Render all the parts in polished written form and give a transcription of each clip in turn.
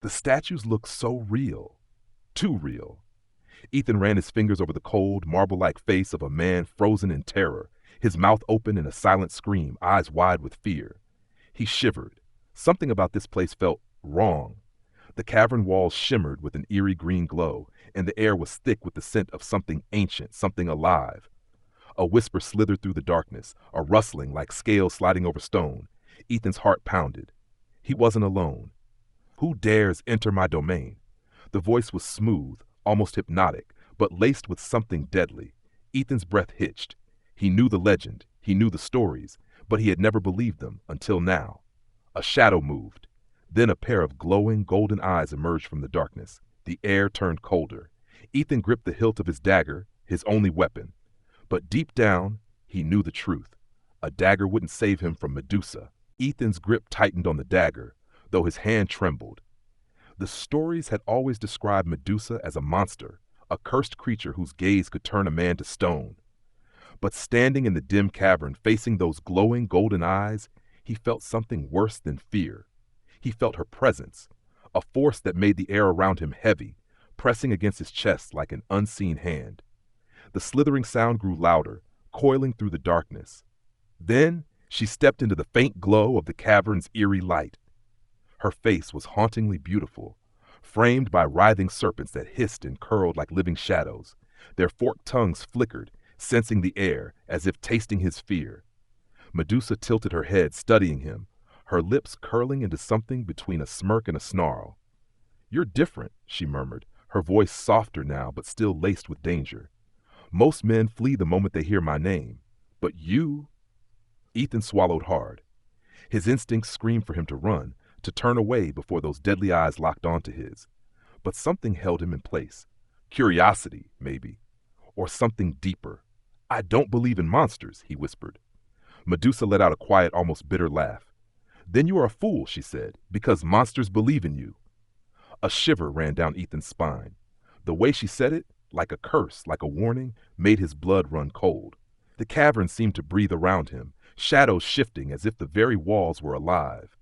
The statues looked so real. Too real. Ethan ran his fingers over the cold, marble-like face of a man frozen in terror, his mouth open in a silent scream, eyes wide with fear. He shivered. Something about this place felt wrong. The cavern walls shimmered with an eerie green glow, and the air was thick with the scent of something ancient, something alive. A whisper slithered through the darkness, a rustling like scales sliding over stone. Ethan's heart pounded. He wasn't alone. Who dares enter my domain? The voice was smooth, almost hypnotic, but laced with something deadly. Ethan's breath hitched. He knew the legend, he knew the stories, but he had never believed them until now. A shadow moved. Then a pair of glowing golden eyes emerged from the darkness. The air turned colder. Ethan gripped the hilt of his dagger, his only weapon. But deep down, he knew the truth. A dagger wouldn't save him from Medusa. Ethan's grip tightened on the dagger, though his hand trembled. The stories had always described Medusa as a monster, a cursed creature whose gaze could turn a man to stone. But standing in the dim cavern, facing those glowing golden eyes, he felt something worse than fear. He felt her presence, a force that made the air around him heavy, pressing against his chest like an unseen hand. The slithering sound grew louder, coiling through the darkness. Then she stepped into the faint glow of the cavern's eerie light. Her face was hauntingly beautiful, framed by writhing serpents that hissed and curled like living shadows. Their forked tongues flickered, sensing the air, as if tasting his fear. Medusa tilted her head, studying him, her lips curling into something between a smirk and a snarl. "You're different," she murmured, her voice softer now but still laced with danger. "Most men flee the moment they hear my name. But you—" Ethan swallowed hard. His instincts screamed for him to run, to turn away before those deadly eyes locked onto his. But something held him in place. Curiosity, maybe. Or something deeper. "I don't believe in monsters," he whispered. Medusa let out a quiet, almost bitter laugh. "Then you are a fool," she said, "because monsters believe in you." A shiver ran down Ethan's spine. The way she said it, like a curse, like a warning, made his blood run cold. The cavern seemed to breathe around him, shadows shifting as if the very walls were alive.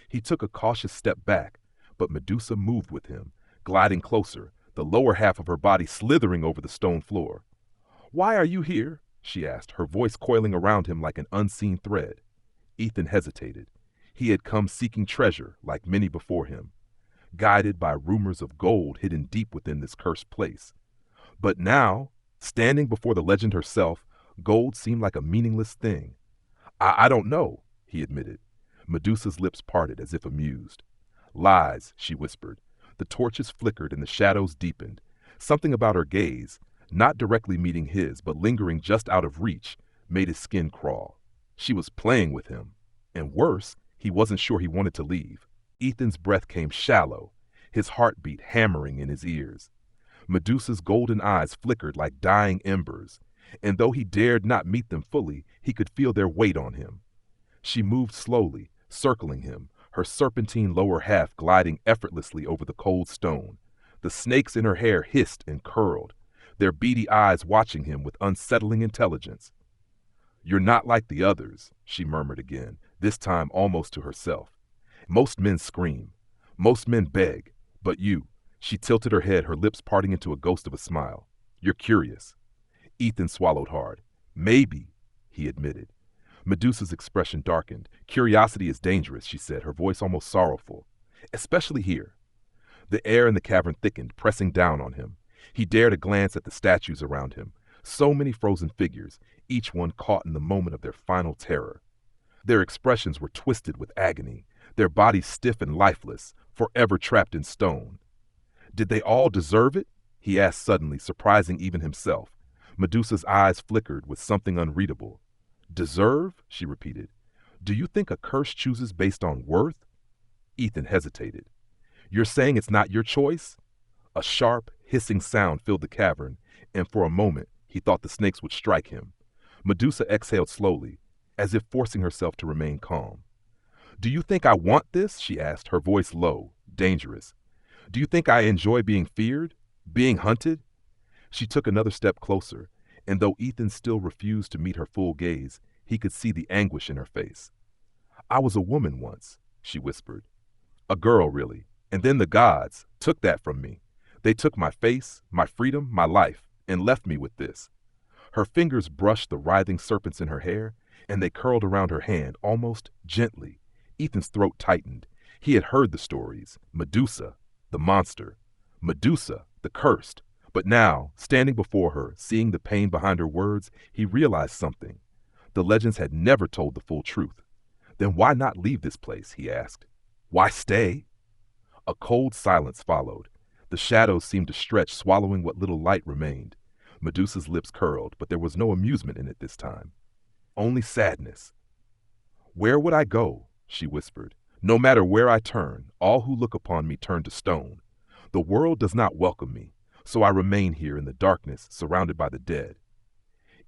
He took a cautious step back, but Medusa moved with him, gliding closer, the lower half of her body slithering over the stone floor. "Why are you here?" she asked, her voice coiling around him like an unseen thread. Ethan hesitated. He had come seeking treasure, like many before him, guided by rumors of gold hidden deep within this cursed place. But now, standing before the legend herself, gold seemed like a meaningless thing. I don't know," he admitted. Medusa's lips parted as if amused. "Lies," she whispered. The torches flickered and the shadows deepened. Something about her gaze, not directly meeting his, but lingering just out of reach, made his skin crawl. She was playing with him. And worse, he wasn't sure he wanted to leave. Ethan's breath came shallow, his heartbeat hammering in his ears. Medusa's golden eyes flickered like dying embers, and though he dared not meet them fully, he could feel their weight on him. She moved slowly, circling him, her serpentine lower half gliding effortlessly over the cold stone. The snakes in her hair hissed and curled, their beady eyes watching him with unsettling intelligence. "You're not like the others," she murmured again, this time almost to herself. "Most men scream. Most men beg. But you—" She tilted her head, her lips parting into a ghost of a smile. "You're curious." Ethan swallowed hard. "Maybe," he admitted. Medusa's expression darkened. "Curiosity is dangerous," she said, her voice almost sorrowful. "Especially here." The air in the cavern thickened, pressing down on him. He dared a glance at the statues around him. So many frozen figures, each one caught in the moment of their final terror. Their expressions were twisted with agony, their bodies stiff and lifeless, forever trapped in stone. Did they all deserve it? He asked suddenly, surprising even himself. Medusa's eyes flickered with something unreadable. "Deserve?" she repeated. "Do you think a curse chooses based on worth?" Ethan hesitated. "You're saying it's not your choice?" A sharp, hissing sound filled the cavern, and for a moment he thought the snakes would strike him. Medusa exhaled slowly, as if forcing herself to remain calm. "Do you think I want this?" she asked, her voice low, dangerous. "Do you think I enjoy being feared? Being hunted?" She took another step closer, and though Ethan still refused to meet her full gaze, he could see the anguish in her face. "I was a woman once," she whispered. "A girl, really. And then the gods took that from me. They took my face, my freedom, my life, and left me with this. Her fingers brushed the writhing serpents in her hair, and they curled around her hand almost gently. Ethan's throat tightened. He had heard the stories. Medusa, the monster. Medusa, the cursed. But now, standing before her, seeing the pain behind her words, he realized something. The legends had never told the full truth. Then why not leave this place, he asked. Why stay? A cold silence followed. The shadows seemed to stretch, swallowing what little light remained. Medusa's lips curled, but there was no amusement in it this time. Only sadness. Where would I go? She whispered. No matter where I turn, all who look upon me turn to stone. The world does not welcome me, so I remain here in the darkness, surrounded by the dead.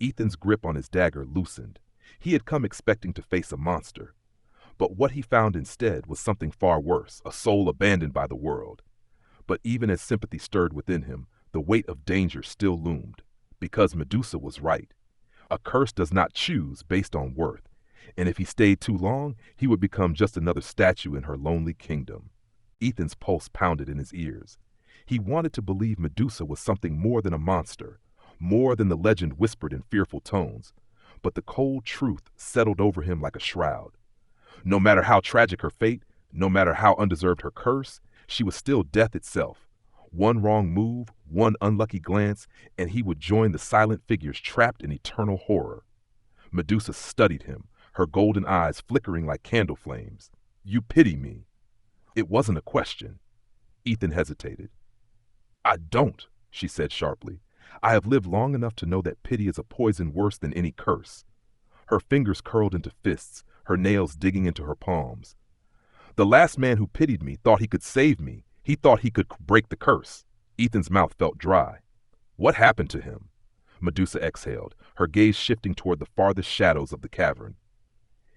Ethan's grip on his dagger loosened. He had come expecting to face a monster. But what he found instead was something far worse, a soul abandoned by the world. But even as sympathy stirred within him, the weight of danger still loomed, because Medusa was right. A curse does not choose based on worth, and if he stayed too long, he would become just another statue in her lonely kingdom. Ethan's pulse pounded in his ears. He wanted to believe Medusa was something more than a monster, more than the legend whispered in fearful tones, but the cold truth settled over him like a shroud. No matter how tragic her fate, no matter how undeserved her curse, she was still death itself. One wrong move, one unlucky glance, and he would join the silent figures trapped in eternal horror. Medusa studied him, her golden eyes flickering like candle flames. You pity me. It wasn't a question. Ethan hesitated. I don't, she said sharply. I have lived long enough to know that pity is a poison worse than any curse. Her fingers curled into fists, her nails digging into her palms. The last man who pitied me thought he could save me. He thought he could break the curse. Ethan's mouth felt dry. What happened to him? Medusa exhaled, her gaze shifting toward the farthest shadows of the cavern.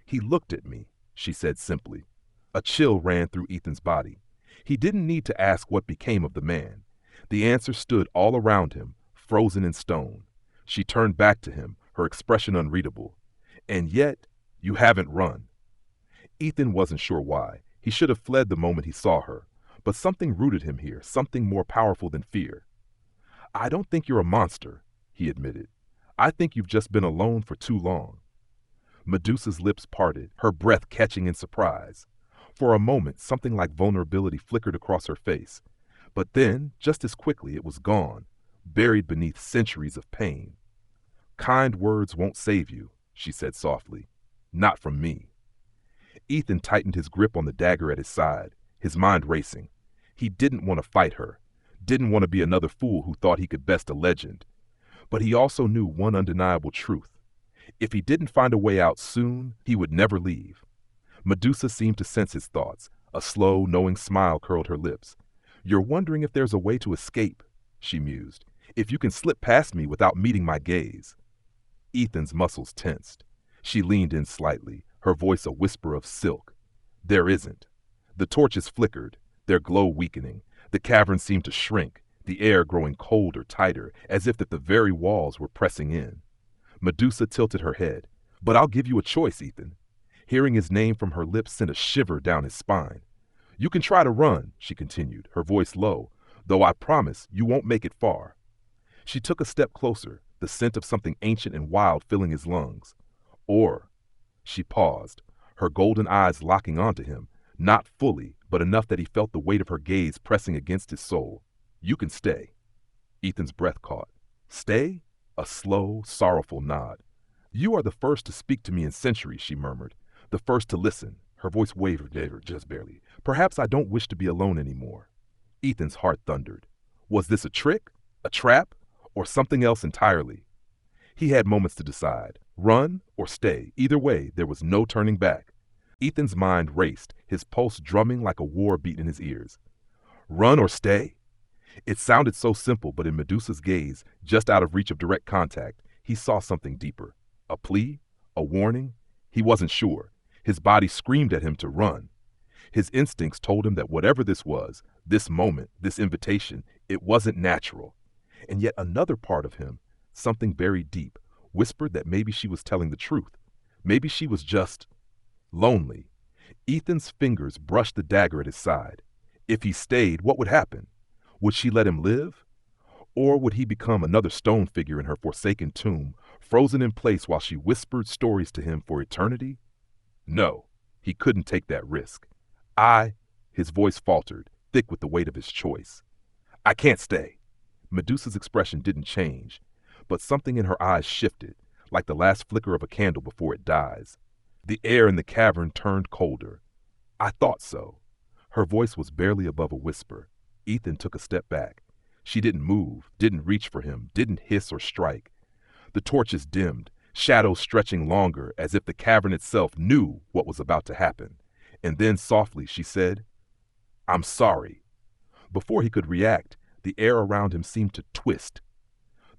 He looked at me, she said simply. A chill ran through Ethan's body. He didn't need to ask what became of the man. The answer stood all around him, frozen in stone. She turned back to him, her expression unreadable. And yet, you haven't run. Ethan wasn't sure why. He should have fled the moment he saw her. But something rooted him here, something more powerful than fear. I don't think you're a monster, he admitted. I think you've just been alone for too long. Medusa's lips parted, her breath catching in surprise. For a moment, something like vulnerability flickered across her face. But then, just as quickly, it was gone, buried beneath centuries of pain. Kind words won't save you, she said softly. Not from me. Ethan tightened his grip on the dagger at his side, his mind racing. He didn't want to fight her, didn't want to be another fool who thought he could best a legend. But he also knew one undeniable truth. If he didn't find a way out soon, he would never leave. Medusa seemed to sense his thoughts. A slow, knowing smile curled her lips. You're wondering if there's a way to escape, she mused. If you can slip past me without meeting my gaze. Ethan's muscles tensed. She leaned in slightly, her voice a whisper of silk. There isn't. The torches flickered, their glow weakening. The cavern seemed to shrink, the air growing colder, tighter, as if that the very walls were pressing in. Medusa tilted her head. But I'll give you a choice, Ethan. Hearing his name from her lips sent a shiver down his spine. You can try to run, she continued, her voice low, though I promise you won't make it far. She took a step closer, the scent of something ancient and wild filling his lungs. Or, she paused, her golden eyes locking onto him, not fully, but enough that he felt the weight of her gaze pressing against his soul. You can stay. Ethan's breath caught. Stay? A slow, sorrowful nod. You are the first to speak to me in centuries, she murmured. The first to listen. Her voice wavered just barely. Perhaps I don't wish to be alone anymore. Ethan's heart thundered. Was this a trick? A trap? Or something else entirely? He had moments to decide. Run or stay. Either way, there was no turning back. Ethan's mind raced, his pulse drumming like a war beat in his ears. Run or stay? It sounded so simple, but in Medusa's gaze, just out of reach of direct contact, he saw something deeper. A plea? A warning? He wasn't sure. His body screamed at him to run. His instincts told him that whatever this was, this moment, this invitation, it wasn't natural. And yet another part of him, something buried deep, whispered that maybe she was telling the truth. Maybe she was just lonely. Ethan's fingers brushed the dagger at his side. If he stayed, what would happen? Would she let him live? Or would he become another stone figure in her forsaken tomb, frozen in place while she whispered stories to him for eternity? No, he couldn't take that risk. His voice faltered, thick with the weight of his choice. I can't stay. Medusa's expression didn't change, but something in her eyes shifted, like the last flicker of a candle before it dies. The air in the cavern turned colder. I thought so. Her voice was barely above a whisper. Ethan took a step back. She didn't move, didn't reach for him, didn't hiss or strike. The torches dimmed, shadows stretching longer as if the cavern itself knew what was about to happen. And then softly she said, I'm sorry. Before he could react, the air around him seemed to twist.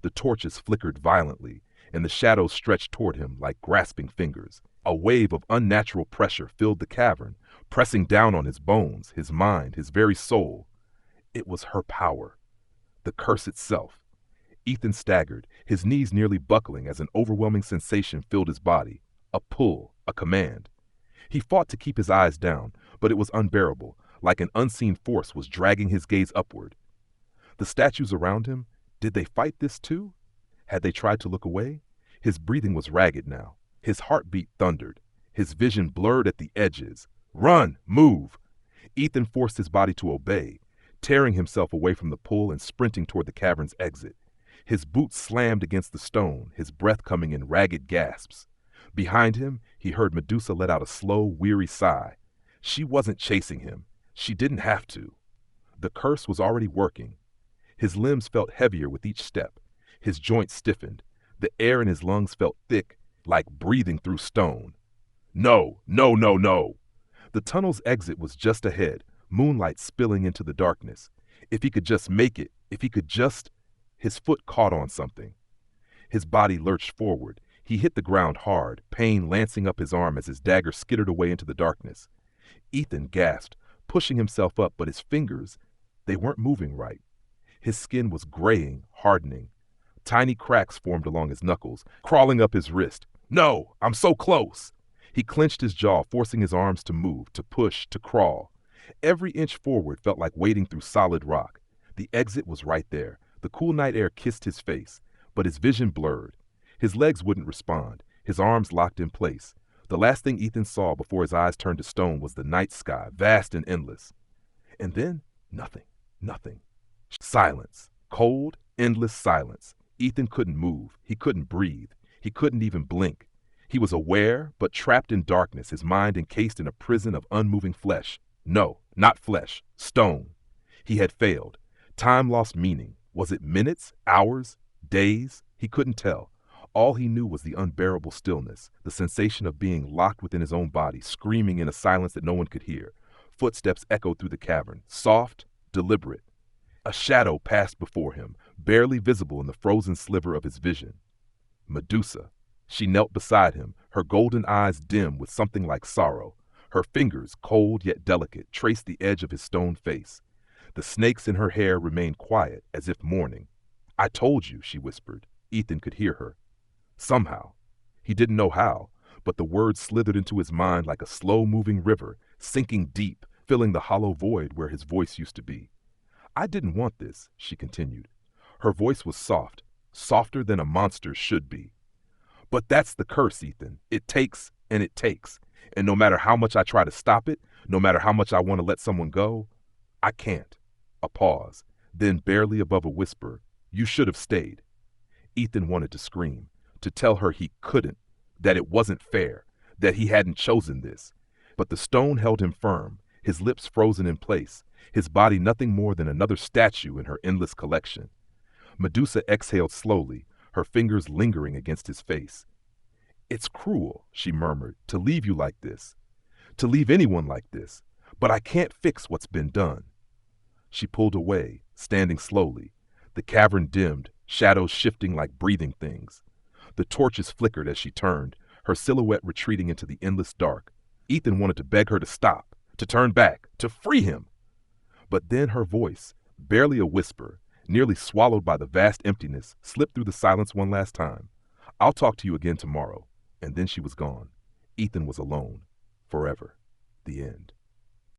The torches flickered violently, and the shadows stretched toward him like grasping fingers. A wave of unnatural pressure filled the cavern, pressing down on his bones, his mind, his very soul. It was her power. The curse itself. Ethan staggered, his knees nearly buckling as an overwhelming sensation filled his body. A pull, a command. He fought to keep his eyes down, but it was unbearable, like an unseen force was dragging his gaze upward. The statues around him, did they fight this too? Had they tried to look away? His breathing was ragged now. His heartbeat thundered. His vision blurred at the edges. Run! Move! Ethan forced his body to obey, tearing himself away from the pull and sprinting toward the cavern's exit. His boots slammed against the stone, his breath coming in ragged gasps. Behind him, he heard Medusa let out a slow, weary sigh. She wasn't chasing him. She didn't have to. The curse was already working. His limbs felt heavier with each step. His joints stiffened. The air in his lungs felt thick, like breathing through stone. No, no, no, no. The tunnel's exit was just ahead, moonlight spilling into the darkness. If he could just make it, if he could just... His foot caught on something. His body lurched forward. He hit the ground hard, pain lancing up his arm as his dagger skittered away into the darkness. Ethan gasped, pushing himself up, but his fingers, they weren't moving right. His skin was graying, hardening. Tiny cracks formed along his knuckles, crawling up his wrist. No, I'm so close. He clenched his jaw, forcing his arms to move, to push, to crawl. Every inch forward felt like wading through solid rock. The exit was right there. The cool night air kissed his face, but his vision blurred. His legs wouldn't respond, his arms locked in place. The last thing Ethan saw before his eyes turned to stone was the night sky, vast and endless. And then, nothing. Silence. Cold, endless silence. Ethan couldn't move. He couldn't breathe. He couldn't even blink. He was aware, but trapped in darkness, his mind encased in a prison of unmoving flesh. No, not flesh. Stone. He had failed. Time lost meaning. Was it minutes, hours, days? He couldn't tell. All he knew was the unbearable stillness, the sensation of being locked within his own body, screaming in a silence that no one could hear. Footsteps echoed through the cavern, soft, deliberate. A shadow passed before him, barely visible in the frozen sliver of his vision. Medusa. She knelt beside him, her golden eyes dim with something like sorrow. Her fingers, cold yet delicate, traced the edge of his stone face. The snakes in her hair remained quiet, as if mourning. I told you, she whispered. Ethan could hear her. Somehow. He didn't know how, but the words slithered into his mind like a slow-moving river, sinking deep, filling the hollow void where his voice used to be. I didn't want this, she continued. Her voice was soft, softer than a monster's should be. But that's the curse, Ethan. It takes and it takes. And no matter how much I try to stop it, no matter how much I want to let someone go, I can't. A pause, then barely above a whisper, you should have stayed. Ethan wanted to scream, to tell her he couldn't, that it wasn't fair, that he hadn't chosen this. But the stone held him firm, his lips frozen in place, his body nothing more than another statue in her endless collection. Medusa exhaled slowly, her fingers lingering against his face. It's cruel, she murmured, to leave you like this, to leave anyone like this, but I can't fix what's been done. She pulled away, standing slowly. The cavern dimmed, shadows shifting like breathing things. The torches flickered as she turned, her silhouette retreating into the endless dark. Ethan wanted to beg her to stop, to turn back, to free him. But then her voice, barely a whisper, nearly swallowed by the vast emptiness, slipped through the silence one last time. I'll talk to you again tomorrow. And then she was gone. Ethan was alone. Forever. The end.